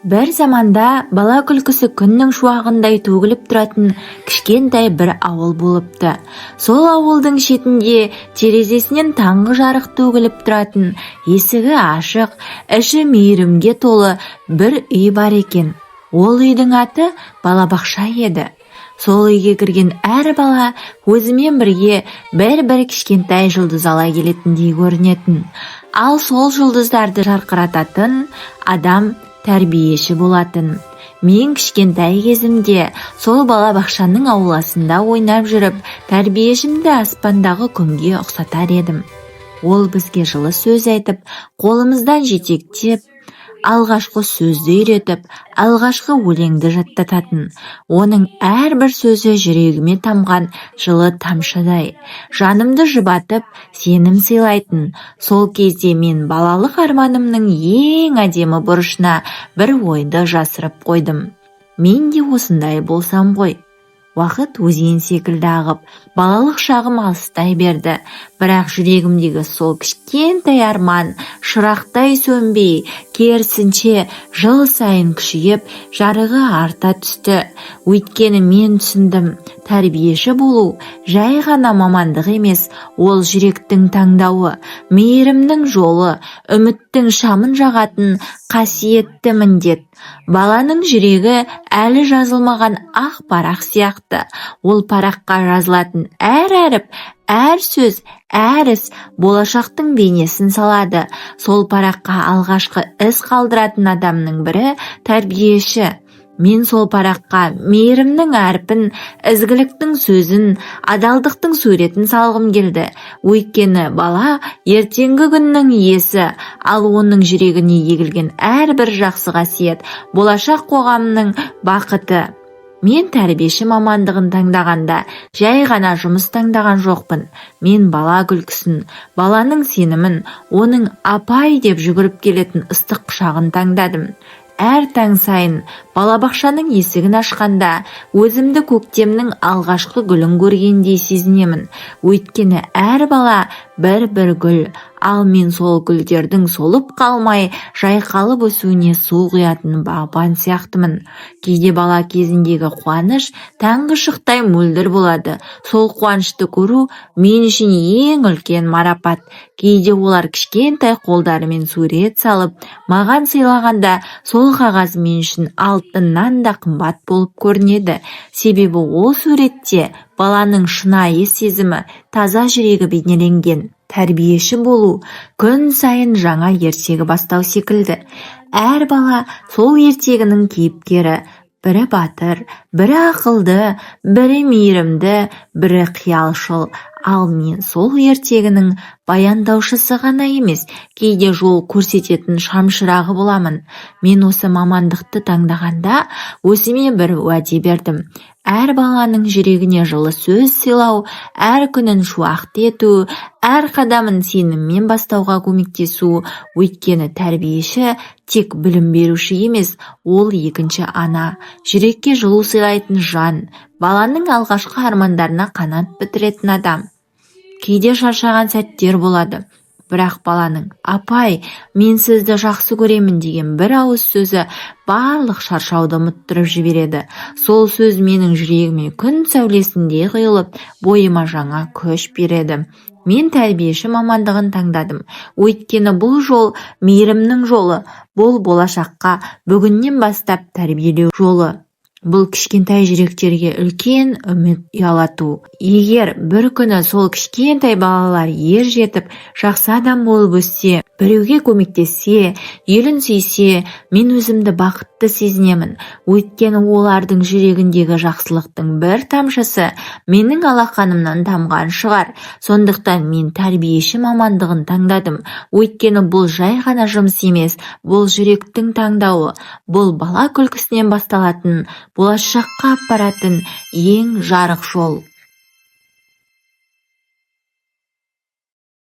Бір заманда бала күлкісі күннің шуағындай төгіліп тұратын кішкентай бір ауыл болыпты. Сол ауылдың шетінде терезесінен таңғы жарық төгіліп тұратын, есігі ашық, іші мейірімге толы бір үй бар екен. Ол үйдің аты балабақша еді. Сол үйге кірген әр бала өзімен бірге бір кішкентай жұлдыз ала келетіндей көрінетін. Ал сол жұлдыздарды жарқырататын адам тәрбиеші болатын. Мен кішкентай кезімде сол балабақшаның ауласында ойнап жүріп, тәрбиешімді аспандағы күнге ұқсатар едім. Ол бізге жылы сөз айтып, қолымыздан жетектеп, алғашқы сөзді үйретіп, алғашқы өлеңді жаттататын. Оның әрбір сөзі жүрегіме тамған жылы тамшыдай, жанымды жұбатып, сенім сыйлайтын. Сол кезде мен балалық арманымның ең әдемі бұрышына бір ойды жасырып қойдым. Мен де осындай болсам ғой. Уақыт өзен секілді ағып, балалық шағым алыстай берді. Бірақ жүрегімдегі сол кішкентай арман шырақтай сөнбей, керісінше жыл сайын күшейіп, жарығы арта түсті. Өйткені мен түсіндім, тәрбиеші болу жай ғана мамандық емес, ол жүректің таңдауы, мейірімнің жолы, үміттің шамын жағатын қасиетті міндет. Баланың жүрегі әлі жазылмаған ақ парақ сияқты. Ол параққа жазылатын әр әріп, әр сөз, әр іс болашақтың бейнесін салады. Сол параққа алғашқы із қалдыратын адамның бірі тәрбиеші. Мен сол параққа мейірімнің әрпін, ізгіліктің сөзін, адалдықтың суретін салғым келді. Өйткені бала ертеңгі күннің иесі, ал оның жүрегіне егілген әрбір жақсы қасиет болашақ қоғамның бақыты. Мен тәрбиеші мамандығын таңдағанда жай ғана жұмыс таңдаған жоқпын. Мен бала күлкісін, баланың сенімін, оның апай деп жүгіріп келетін ыстық құшағын таңдадым. Әр таң сайын балабақшаның есігін ашқанда өзімді көктемнің алғашқы гүлін көргендей сезінемін. Өйткені әр бала бір гүл, ал мен сол гүлдердің солып қалмай жайқалып өсуіне су құятын бағбан сияқтымын. Кейде бала кезіндегі қуаныш таңғы шықтай мөлдір болады. Сол қуанышты көру мен үшін ең үлкен марапат. Кейде олар кішкентай қолдарымен сурет салып, маған сыйлағанда сол қағаз мен үшін алтыннан да қымбат болып көрінеді. Себебі ол суретте баланың шынайы сезімі, таза жүрегі бейнеленген. Тәрбиеші болу күн сайын жаңа ертегі бастау секілді. Әр бала сол ертегінің кейіпкері. Бірі батыр, бірі ақылды, бірі мейірімді, бірі қиялшыл. Ал мен сол ертегінің баяндаушысы ғана емес, кейде жол көрсететін шамшырағы боламын. Мен осы мамандықты таңдағанда өзіме бір уәде бердім. Әр баланың жүрегіне жылы сөз сыйлау, әр күнін шуақты ету, әр қадамын сеніммен бастауға көмектесу. Өйткені тәрбиеші тек білім беруші емес, ол екінші ана, жүрекке жылу сыйлайтын жан, баланың алғашқы армандарына қанат бітіретін адам. Кейде шаршаған сәттер болады. Бірақ баланың «Апай, мен сізді жақсы көремін» деген бір ауыз сөзі барлық шаршауды ұмыттырып жібереді. Сол сөз менің жүрегіме күн сәулесіндей құйылып, бойыма жаңа күш береді. Мен тәрбиеші мамандығын таңдадым. Өйткені бұл жол мейірімнің жолы, бұл болашаққа бүгіннен бастап тәрбиелеу жолы. Бұл кішкентай жүректерге үлкен үміт ұялату. Егер бір күні сол кішкентай балалар ер жетіп, жақсы адам болып өссе, біреуге көмектессе, елін сүйсе, мен өзімді бақытты сезінемін. Өйткені олардың жүрегіндегі жақсылықтың бір тамшысы менің алақанымнан тамған шығар. Сондықтан мен тәрбиеші мамандығын таңдадым. Өйткені бұл жай ғана жұмыс емес, бұл жүректің таңдауы, бұл бала күлкісінен басталатын, болашаққа апаратын ең жарық жол.